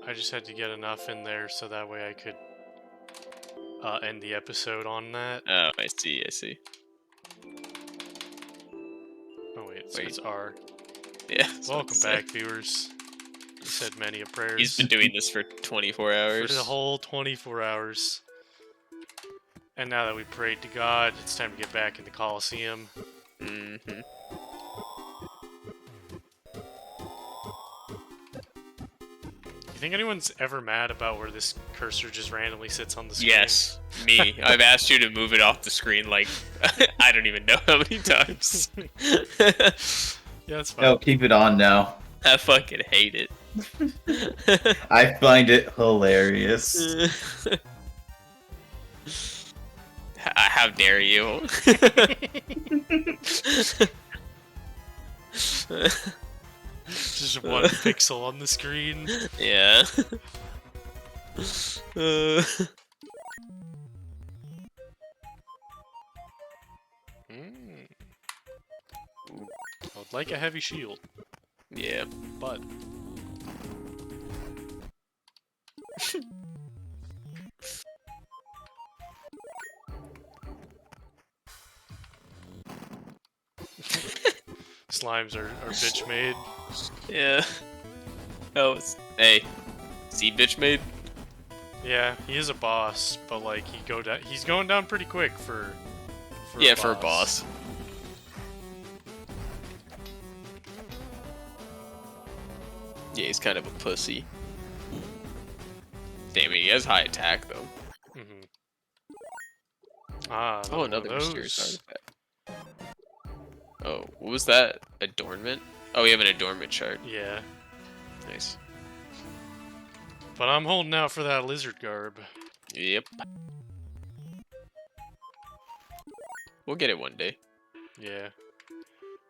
I just had to get enough in there so that way I could end the episode on that. Oh, I see, I see. Oh wait, it Wait. says R. Yeah. Welcome back, viewers. You said many a prayers. He's been doing this for 24 hours. For the whole 24 hours. And now that we prayed to God, it's time to get back in the Coliseum. Mm-hmm. You think anyone's ever mad about where this cursor just randomly sits on the screen? Yes, me. I've asked you to move it off the screen like I don't even know how many times. Yeah, that's fine. No, keep it on now. I fucking hate it. I find it hilarious. How dare you? Just one pixel on the screen. Yeah. I would like a heavy shield. Yeah. But slimes are bitch made. Yeah. Oh, hey. See, bitch made? Yeah, he is a boss, but like he's going down pretty quick for yeah, for a boss. Yeah, he's kind of a pussy. Damn it, he has high attack though. Mm-hmm. Ah, Oh, another mysterious artifact. Oh, what was that? Adornment? Oh, we have an adornment chart. Yeah. Nice. But I'm holding out for that lizard garb. Yep. We'll get it one day. Yeah.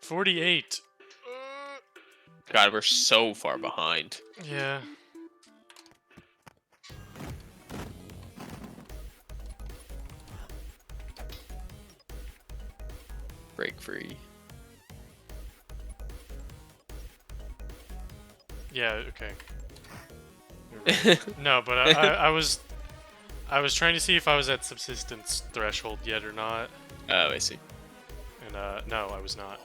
48. God, we're so far behind. Yeah. Break free. Yeah, okay. No, but I was trying to see if I was at subsistence threshold yet or not. Oh, I see. And no, I was not.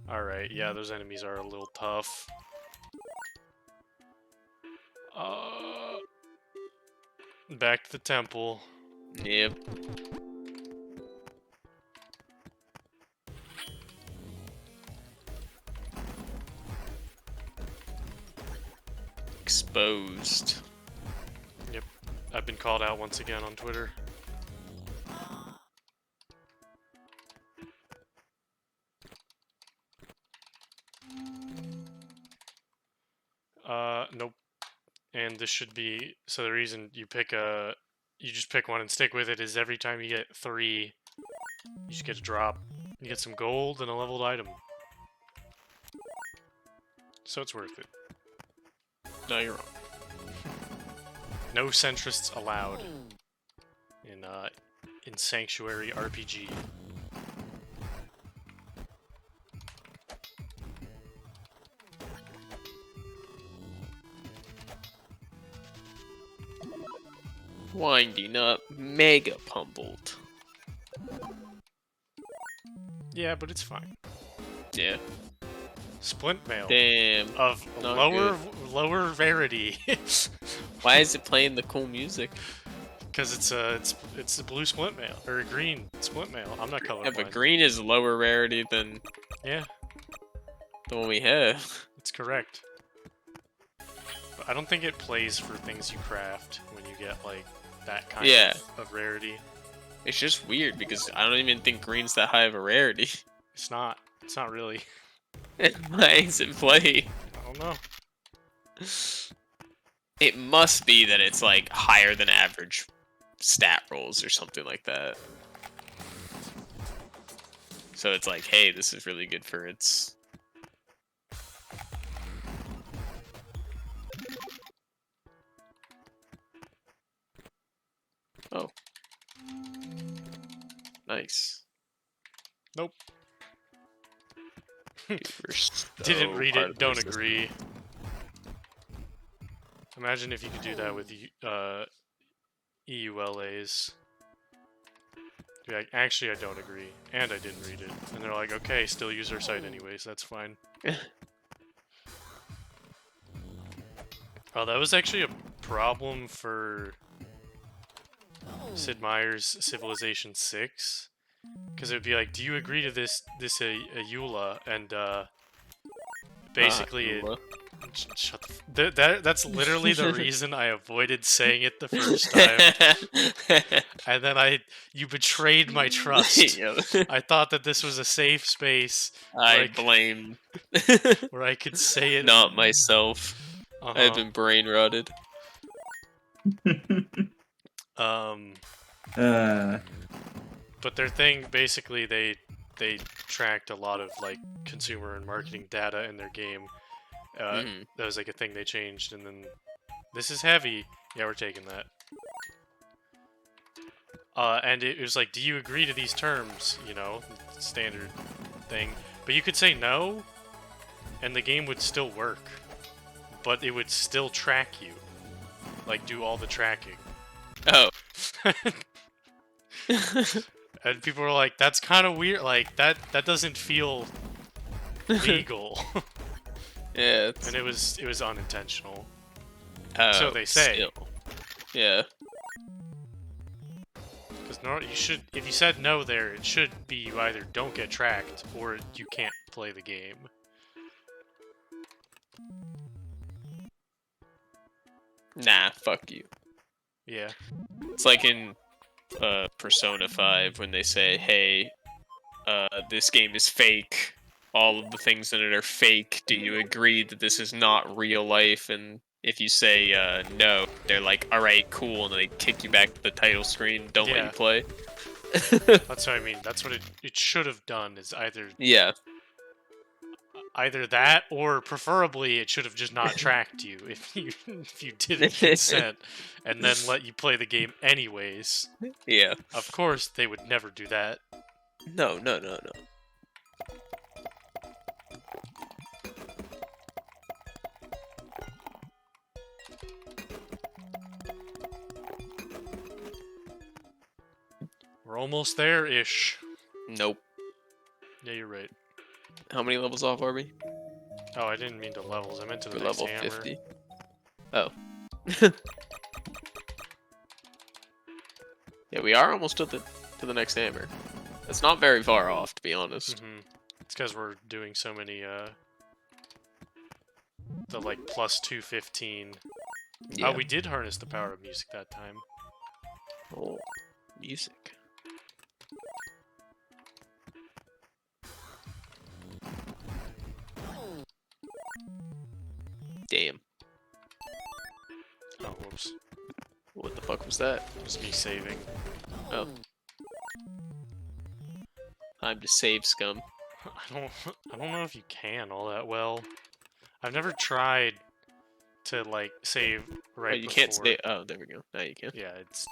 Alright, yeah, those enemies are a little tough. Back to the temple. Yep. Exposed. Yep, I've been called out once again on Twitter. Nope. And this should be, so the reason you just pick one and stick with it is every time you get 3, you just get a drop. You get some gold and a leveled item. So it's worth it. No, you're wrong. No centrists allowed in SanctuaryRPG. Winding up, mega pummeled. Yeah, but it's fine. Yeah. Splint mail. Damn. Of lower rarity. Why is it playing the cool music? Because it's a blue splint mail or a green splint mail. I'm not colorblind. Yeah, but green is lower rarity than the one we have. It's correct. But I don't think it plays for things you craft when you get like that kind of rarity. It's just weird because I don't even think green's that high of a rarity. It's not. It's not really. Why is it play? I don't know. It must be that it's like higher than average stat rolls or something like that. So it's like, hey, this is really good for its... Oh. Nice. Nope. Dude, we're Didn't so read part it, of the don't system. agree. Imagine if you could do that with EULAs. Be like, actually, I don't agree, and I didn't read it. And they're like, okay, still use our site anyways, that's fine. Oh, that was actually a problem for Sid Meier's Civilization 6. Because it would be like, do you agree to this EULA? And basically it... Lula. Shut the that's literally the reason I avoided saying it the first time. And then you betrayed my trust. Yo, I thought that this was a safe space I blame where I could say it. not myself. I've been brain rotted. But their thing, basically, they tracked a lot of like consumer and marketing data in their game. That was like a thing they changed, and then this is heavy. Yeah, we're taking that. And it was like, do you agree to these terms? You know, standard thing. But you could say no, and the game would still work. But it would still track you. Like, do all the tracking. Oh. And people were like, that's kind of weird. Like, that doesn't feel legal. Yeah. And it was unintentional. Oh, So they say. Still. Yeah. Because you should, if you said no there, it should be you either don't get tracked or you can't play the game. Nah, fuck you. Yeah. It's like in Persona 5 when they say, hey, this game is fake. All of the things in it are fake. Do you agree that this is not real life? And if you say no, they're like, alright, cool, and then they kick you back to the title screen and don't let you play. That's what I mean. That's what it should have done, is either that, or preferably it should have just not tracked you if you didn't consent, and then let you play the game anyways. Yeah. Of course, they would never do that. No. We're almost there-ish. Nope. Yeah, you're right. How many levels off are we? Oh, I didn't mean to levels. I meant to the We're next level hammer. 50. Oh. Yeah, we are almost to the next hammer. It's not very far off, to be honest. It's because we're doing so many, the, like, plus 215. Yeah. Oh, we did harness the power of music that time. Oh, music. Damn. Oh, whoops. What the fuck was that? Just me saving. Oh. Time to save, scum. I don't know if you can all that well. I've never tried to, like, save right you before. can't stay. Oh, there we go. Now you can. Yeah, it's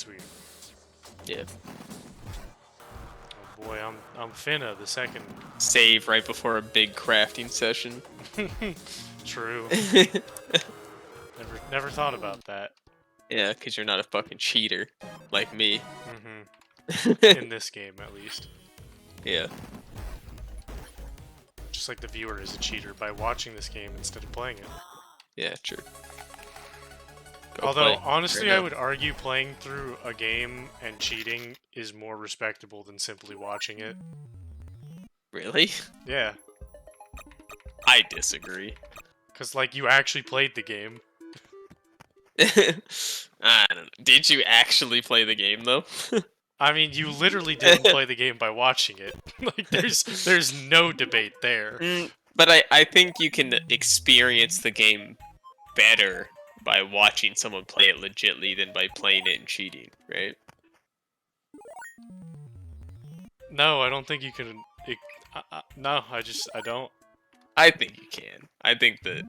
weird. Yeah. Oh boy, I'm finna the second. Save right before a big crafting session. True. Never thought about that. Yeah, because you're not a fucking cheater like me. In this game, at least. Yeah. Just like the viewer is a cheater by watching this game instead of playing it. Yeah, true. Although, honestly, I would argue playing through a game and cheating is more respectable than simply watching it. Really? Yeah. I disagree. Because, like, you actually played the game. I don't know. Did you actually play the game, though? I mean, you literally didn't play the game by watching it. Like, there's no debate there. But I think you can experience the game better by watching someone play it legitly than by playing it and cheating, right? No, I don't think you can... no, I don't. I think you can. I think that...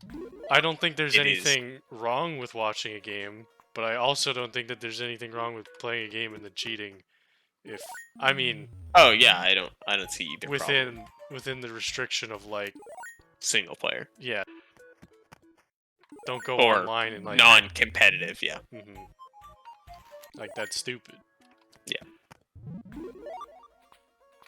I don't think there's It anything wrong with watching a game, but I also don't think that there's anything wrong with playing a game and then cheating. If I mean Oh yeah, I don't see either problem. within the restriction of like, Single player yeah, don't go or online and like non-competitive. Yeah, mhm. Like that's stupid. yeah.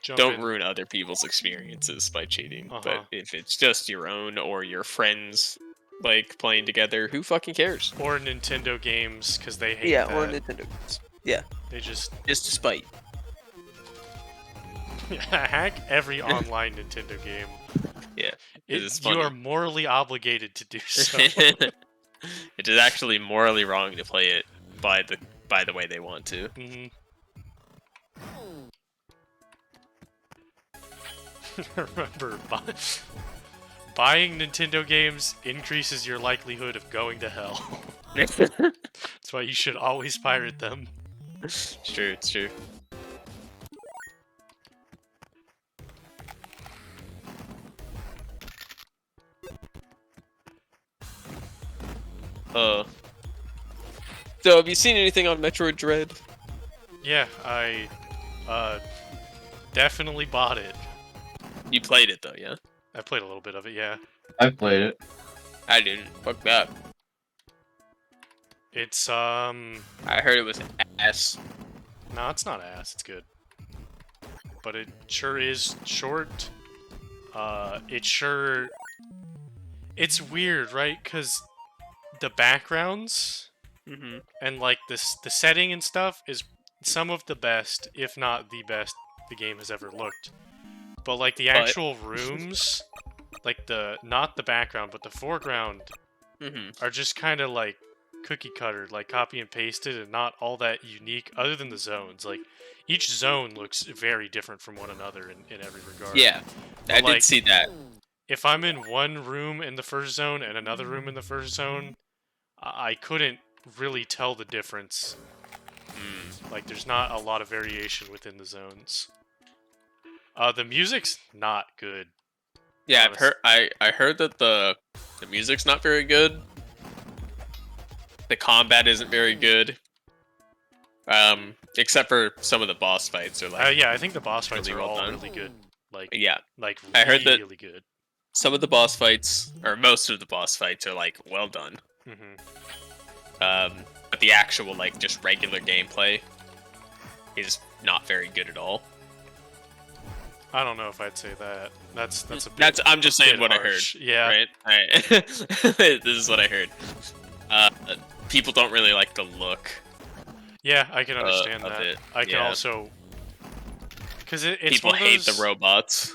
Jump Don't in. ruin other people's experiences by cheating. Uh-huh. But if it's just your own or your friends like playing together, who fucking cares? Or Nintendo games, because they hate Yeah, that. or Nintendo games. Yeah, They just just to spite. hack every online Nintendo game. Yeah, it's You funny. are morally obligated to do so. It is actually morally wrong to play it by the way they want to. Mhm. Remember, buying Nintendo games increases your likelihood of going to hell. That's why you should always pirate them. It's true, it's true. So have you seen anything on Metroid Dread? Yeah, I definitely bought it. You played it though, yeah? I played a little bit of it, yeah. I've played it. I didn't. Fuck that. It's I heard it was ass. no, it's not ass, it's good. But it sure is short. It's weird, right? Cuz the backgrounds Mm-hmm. and like the setting and stuff is some of the best, if not the best the game has ever looked. But like the actual rooms, like not the background, but the foreground Mm-hmm. are just kind of like cookie cutter, like copy and pasted, and not all that unique other than the zones. Like each zone looks very different from one another in every regard. Yeah, But, I like, did see that. if I'm in one room in the first zone and another room in the first zone, I couldn't really tell the difference. Like there's not a lot of variation within the zones. The music's not good. Yeah, honest- I heard that the music's not very good. The combat isn't very good. Except for some of the boss fights are like yeah, I think the boss fights really are well all done. really good. Like yeah. like I heard that- really good. Some of the boss fights, or most of the boss fights, are like well done. hmm But the actual like just regular gameplay is not very good at all. I don't know if I'd say that. That's a bit, I'm just saying bit what harsh. I heard. Yeah. Right. Alright. This is what I heard. People don't really like the look. Yeah, I can understand of that. it, I can yeah. also because it's People one of hate those, the robots.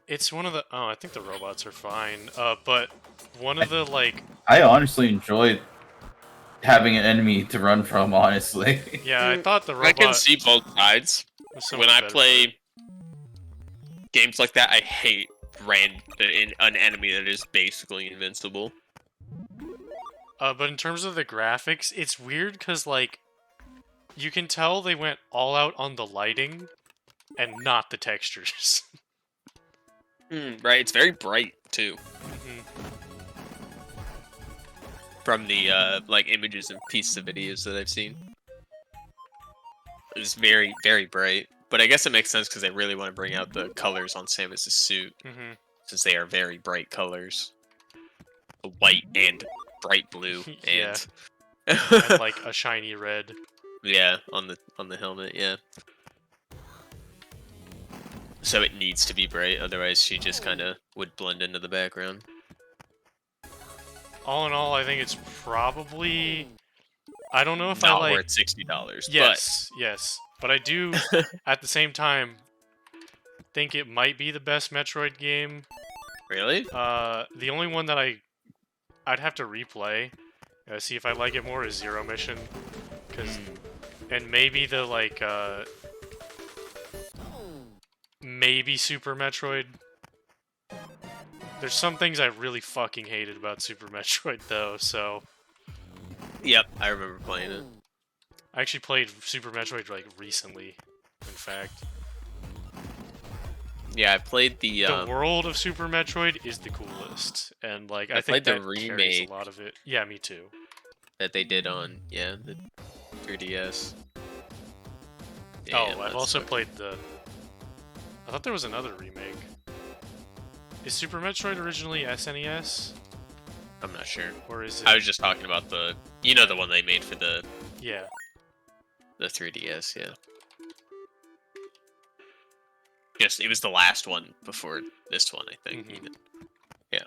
It's one of the I think the robots are fine. But one of the like I honestly enjoyed having an enemy to run from, honestly. yeah, I thought the robot I can see both sides. was some When of the I better play games like that, I hate an enemy that is basically invincible. But in terms of the graphics, it's weird because, like, you can tell they went all out on the lighting and not the textures. Right, it's very bright too. Mhm. From the like images and pieces of videos that I've seen, it's very, very bright. But I guess it makes sense because they really want to bring out the colors on Samus's suit, Mhm. since they are very bright colors, white and bright blue, Yeah. and And, like, a shiny red. yeah, on the helmet, yeah. So it needs to be bright, otherwise she just kind of would blend into the background. All in all, I think it's probably... I don't know if I Not like... worth $60, Yes, yes. But I do, at the same time, think it might be the best Metroid game. but really? The only one that I'd have to replay, see if I like it more, is Zero Mission. And maybe the, like, maybe Super Metroid. There's some things I really fucking hated about Super Metroid, though, so... Yep, I remember playing it. I actually played Super Metroid, like, recently, in fact. Yeah, I played the The world of Super Metroid is the coolest, and, like, I think played the that carries remake. a lot of it. Yeah, me too. that they did on the 3DS. Damn, oh, I've that's also fucking- played the... I thought there was another remake. Is Super Metroid originally SNES? I'm not sure. Or is it... I was just talking about the, you know, the one they made for the Yeah. 3DS. Yeah. Just it was the last one before this one, I think. Mhm. Even. Yeah.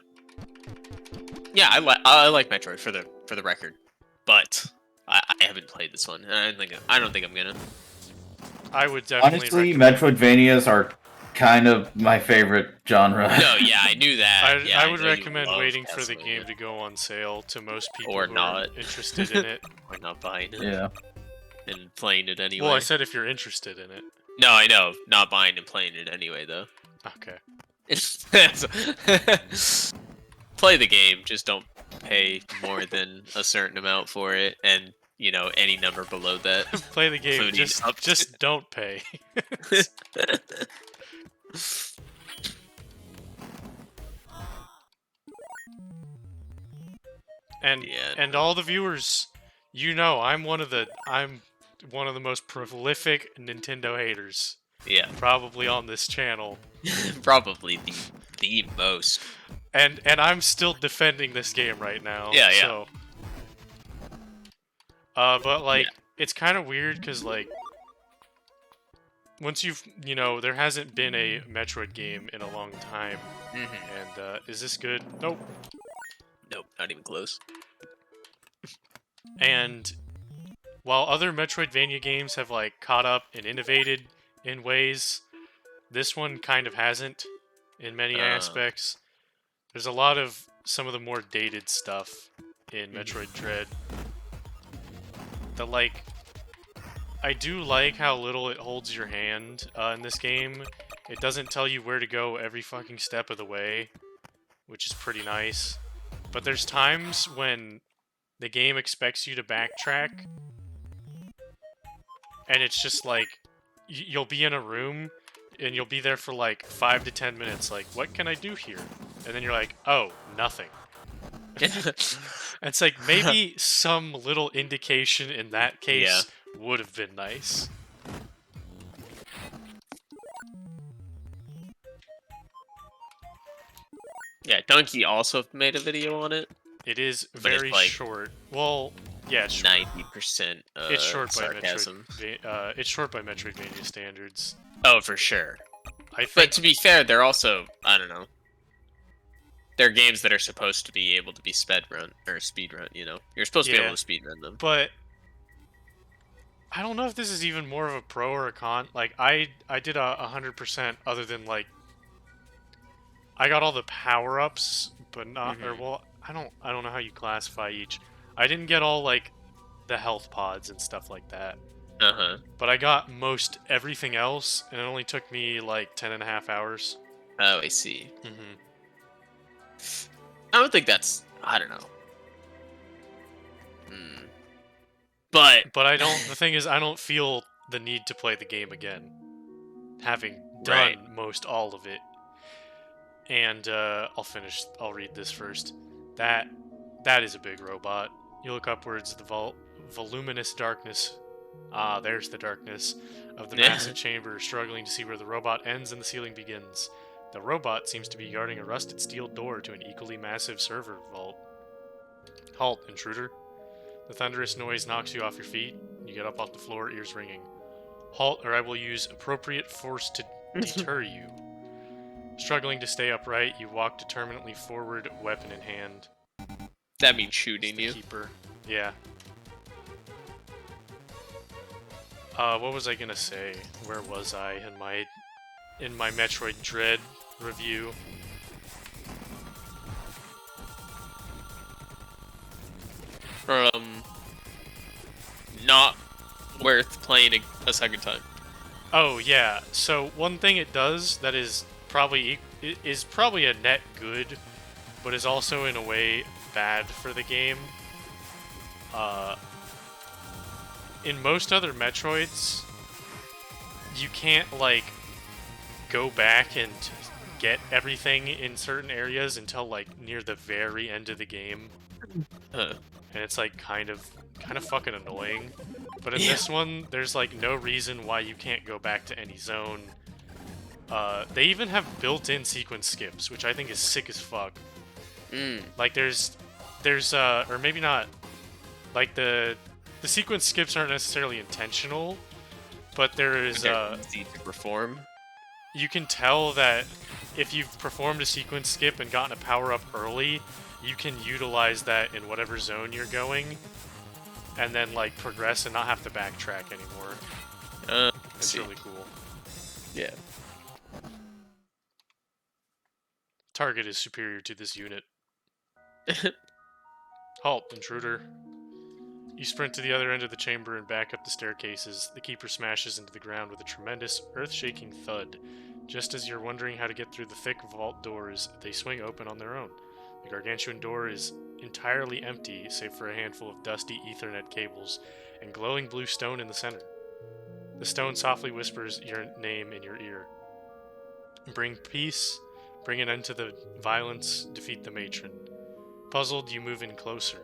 Yeah, I like Metroid for the record, but I haven't played this one. And I don't think I'm gonna. I would definitely Honestly, recommend... Metroidvanias are kind of my favorite genre. No, yeah, I knew that. Yeah, I would know you recommend love waiting for the game Castlevania. to go on sale to most people Or who not. are interested in it. Or not buying it Yeah. and playing it anyway. Well, I said if you're interested in it. No, I know. Not buying and playing it anyway, though. Okay. Play the game, just don't pay more than a certain amount for it, and, you know, any number below that. Play the game, Including up to- just don't pay. And Yeah. and all the viewers, you know, I'm one of the most prolific Nintendo haters Yeah, probably on this channel. probably the most. And I'm still defending this game right now. Yeah, yeah. So, but like, it's kind of weird because like, once you know, there hasn't been a Metroid game in a long time. And is this good? Nope. Nope, not even close. And while other Metroidvania games have like caught up and innovated in ways, this one kind of hasn't in many aspects. There's a lot of some of the more dated stuff in Metroid Dread that like I do like how little it holds your hand in this game. It doesn't tell you where to go every fucking step of the way, which is pretty nice. But there's times when the game expects you to backtrack, and it's just like, you'll be in a room, and you'll be there for like 5 to 10 minutes, like, what can I do here? And then you're like, oh, nothing. It's like, maybe some little indication in that case would have been nice. Yeah, Donkey also made a video on it. It is But it's very like short. Well, yeah, it's short. 90% It's short by sarcasm. it's short by Metroidvania standards. Oh, for sure. I think. But to be fair, they're also, I don't know. They're games that are supposed to be able to be speed run, you know? You're supposed to be Yeah. able to speed run them. But I don't know if this is even more of a pro or a con. Like I did 100% other than like I got all the power-ups, but not or well, I don't know how you classify each. I didn't get all like the health pods and stuff like that. Uh-huh. But I got most everything else, and it only took me like 10.5 hours. Oh, I see. Mm-hmm. I don't think that's, I don't know. But I don't. The thing is, I don't feel the need to play the game again, having done most all of it. And I'll read this first. That is a big robot. You look upwards, the voluminous darkness. Ah, there's the darkness of the massive chamber, struggling to see where the robot ends and the ceiling begins. The robot seems to be guarding a rusted steel door to an equally massive server vault. Halt, intruder. The thunderous noise knocks you off your feet. You get up off the floor, ears ringing. Halt, or I will use appropriate force to deter you. Struggling to stay upright, you walk determinately forward, weapon in hand. that means It's shooting the you. keeper. Yeah. What was I gonna say? Where was I in my Metroid Dread review? Not worth playing a second time. Oh yeah. So one thing it does that is probably a net good, but is also in a way bad for the game. In most other Metroids, you can't like go back and get everything in certain areas until like near the very end of the game, Huh. and it's like kind of fucking annoying. But in this one, there's like no reason why you can't go back to any zone. They even have built-in sequence skips, which I think is sick as fuck. Like there's or maybe not. Like the sequence skips aren't necessarily intentional, but there is easy to perform. You can tell that if you've performed a sequence skip and gotten a power-up early, you can utilize that in whatever zone you're going, and then like progress and not have to backtrack anymore. It's really cool. Yeah. Target is superior to this unit. Halt, intruder. You sprint to the other end of the chamber and back up the staircases. The keeper smashes into the ground with a tremendous, earth-shaking thud. Just as you're wondering how to get through the thick vault doors, they swing open on their own. The gargantuan door is entirely empty, save for a handful of dusty Ethernet cables and glowing blue stone in the center. The stone softly whispers your name in your ear. Bring peace, bring an end to the violence, defeat the matron. Puzzled, you move in closer.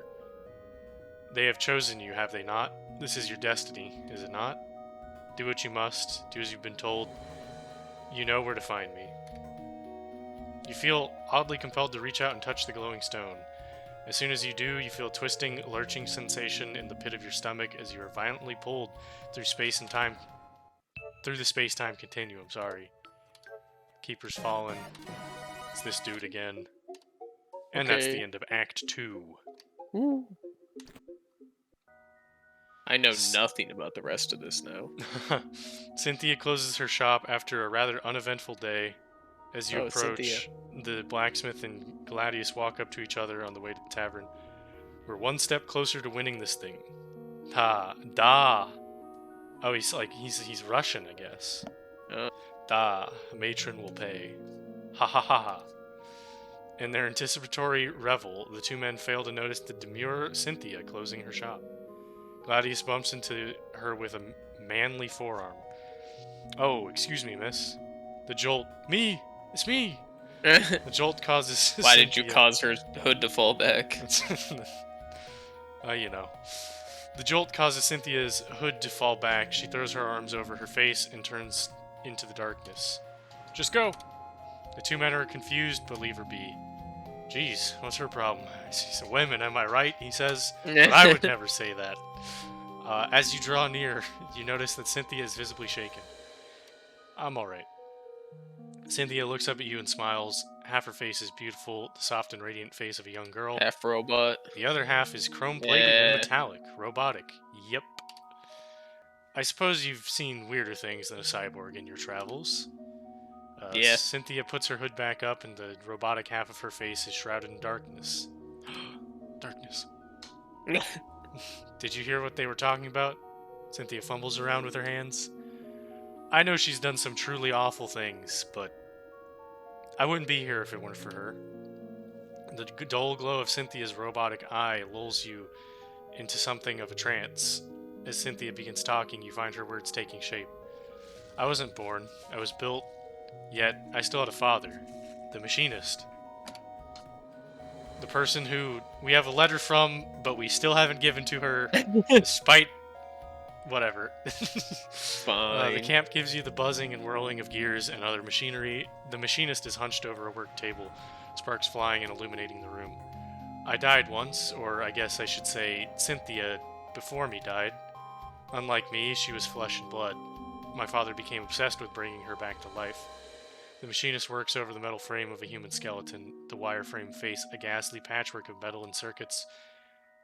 They have chosen you, have they not? This is your destiny, is it not? Do what you must, do as you've been told. You know where to find me. You feel oddly compelled to reach out and touch the glowing stone. As soon as you do, you feel a twisting, lurching sensation in the pit of your stomach as you are violently pulled through space and time. Through the space-time continuum, sorry. Keeper's fallen. It's this dude again. And that's the end of Act 2. Woo. I know nothing about the rest of this now. Cynthia closes her shop after a rather uneventful day. As you approach, the blacksmith and Gladius walk up to each other on the way to the tavern. We're one step closer to winning this thing. Da. Oh, he's Russian, I guess. Da, matron will pay. Ha ha ha ha. In their anticipatory revel, the two men fail to notice the demure Cynthia closing her shop. Gladius bumps into her with a manly forearm. Oh, excuse me, miss. The jolt. Me! It's me! The jolt causes Why did you cause her hood to fall back? You know. The jolt causes Cynthia's hood to fall back. She throws her arms over her face and turns into the darkness. Just go! The two men are confused, but leave her be. Jeez, what's her problem? She's a woman, am I right? He says. But I would never say that. As you draw near, you notice that Cynthia is visibly shaken. I'm alright. Cynthia looks up at you and smiles. Half her face is beautiful, the soft and radiant face of a young girl. Half robot. The other half is chrome-plated and metallic, robotic. Yep. I suppose you've seen weirder things than a cyborg in your travels. Yeah. Cynthia puts her hood back up and the robotic half of her face is shrouded in darkness. Darkness. Did you hear what they were talking about? Cynthia fumbles around with her hands. I know she's done some truly awful things, but I wouldn't be here if it weren't for her. The dull glow of Cynthia's robotic eye lulls you into something of a trance. As Cynthia begins talking, you find her words taking shape. I wasn't born. I was built. Yet, I still had a father. The machinist. The person who we have a letter from, but we still haven't given to her, despite whatever. Fine. The camp gives you the buzzing and whirling of gears and other machinery. The machinist is hunched over a work table, sparks flying and illuminating the room. I died once, or I guess I should say Cynthia before me died. Unlike me, she was flesh and blood. My father became obsessed with bringing her back to life. The machinist works over the metal frame of a human skeleton, the wireframe face a ghastly patchwork of metal and circuits.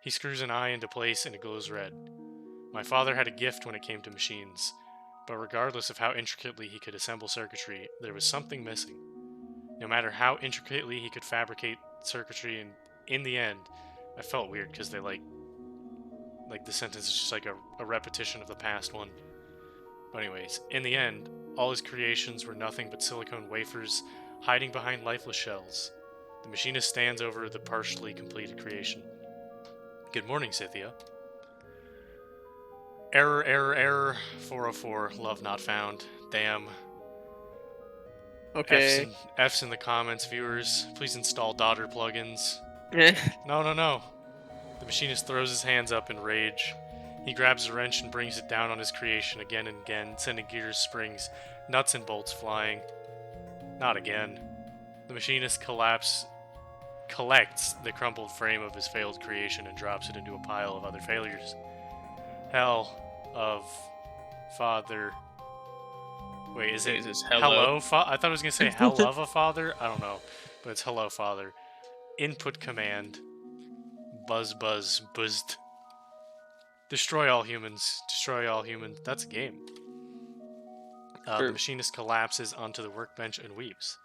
He screws an eye into place and it glows red. My father had a gift when it came to machines, but regardless of how intricately he could assemble circuitry, there was something missing. No matter how intricately he could fabricate circuitry, and in the end, I felt weird because they like the sentence is just like a repetition of the past one. But anyways, in the end, all his creations were nothing but silicone wafers hiding behind lifeless shells. The machinist stands over the partially completed creation. Good morning, Cynthia. Error, 404, love not found. Damn. Okay. F's in the comments, viewers. Please install daughter plugins. No. The machinist throws his hands up in rage. He grabs a wrench and brings it down on his creation again and again, sending gears, springs, nuts, and bolts flying. Not again. The machinist collects the crumpled frame of his failed creation and drops it into a pile of other failures. Hell of Father. Wait, is it this hello? I thought I was gonna say hell of a father. I don't know, but it's hello father. Input command. Buzz buzz buzzed. Destroy all humans. Destroy all humans. That's a game. The machinist collapses onto the workbench and weeps.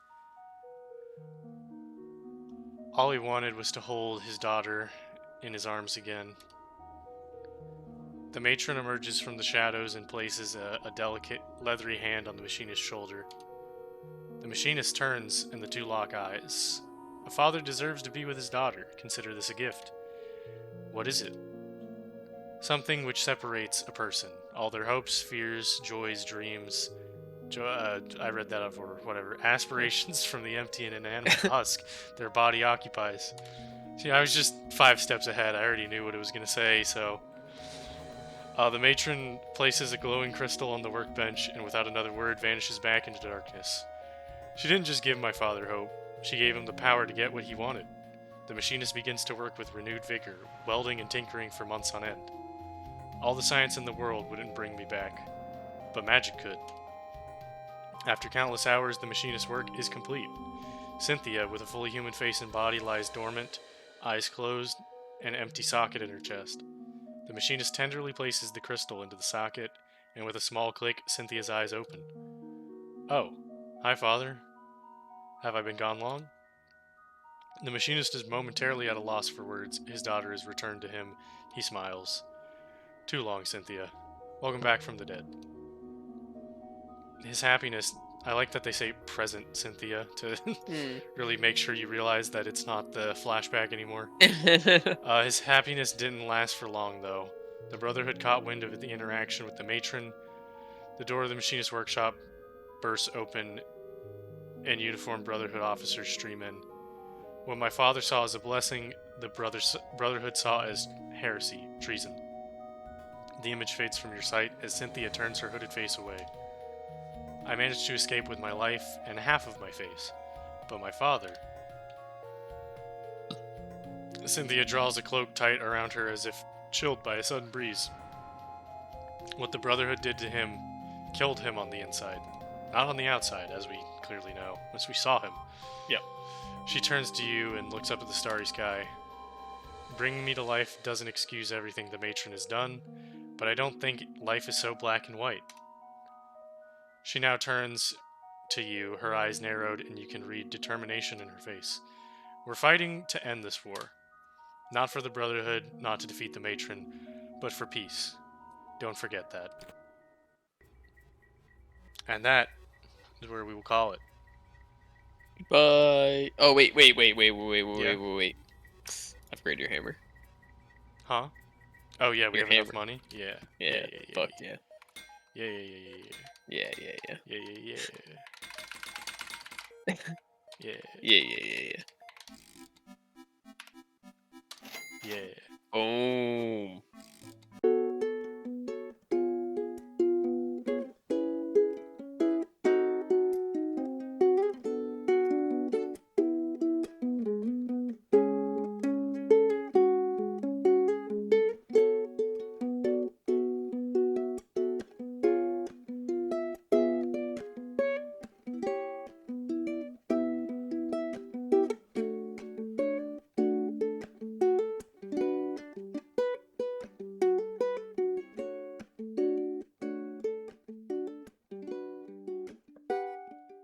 All he wanted was to hold his daughter in his arms again. The matron emerges from the shadows and places a delicate, leathery hand on the machinist's shoulder. The machinist turns, and the two lock eyes. A father deserves to be with his daughter. Consider this a gift. What is it? Something which separates a person. All their hopes, fears, joys, dreams. I read that up or whatever. Aspirations from the empty and inanimate husk their body occupies. See, I was just 5 steps ahead. I already knew what it was going to say, so... the matron places a glowing crystal on the workbench and without another word vanishes back into darkness. She didn't just give my father hope. She gave him the power to get what he wanted. The machinist begins to work with renewed vigor, welding and tinkering for months on end. All the science in the world wouldn't bring me back, but magic could. After countless hours, the machinist's work is complete. Cynthia, with a fully human face and body, lies dormant, eyes closed, an empty socket in her chest. The machinist tenderly places the crystal into the socket, and with a small click, Cynthia's eyes open. Oh, hi, Father. Have I been gone long? The machinist is momentarily at a loss for words. His daughter is returned to him. He smiles. Too long, Cynthia. Welcome back from the dead. His happiness... I like that they say present Cynthia to really make sure you realize that it's not the flashback anymore. His happiness didn't last for long, though. The Brotherhood caught wind of the interaction with the matron. The door of the machinist's workshop bursts open, and uniformed Brotherhood officers stream in. What my father saw as a blessing, the Brotherhood saw as heresy, treason. The image fades from your sight as Cynthia turns her hooded face away. I managed to escape with my life and half of my face, but my father... Cynthia draws a cloak tight around her as if chilled by a sudden breeze. What the Brotherhood did to him killed him on the inside, not on the outside, as we clearly know, as we saw him. Yep. She turns to you and looks up at the starry sky. Bringing me to life doesn't excuse everything the matron has done, but I don't think life is so black and white. She now turns to you, her eyes narrowed, and you can read determination in her face. We're fighting to end this war. Not for the Brotherhood, not to defeat the matron, but for peace. Don't forget that. And that is where we will call it. Bye. Oh, wait. Yeah. Upgrade your hammer. Huh? Oh, yeah, we Your have enough hammer. money? Yeah. Yeah, fuck yeah. Yeah. Yeah. Yeah. Yeah. Yeah. Oh.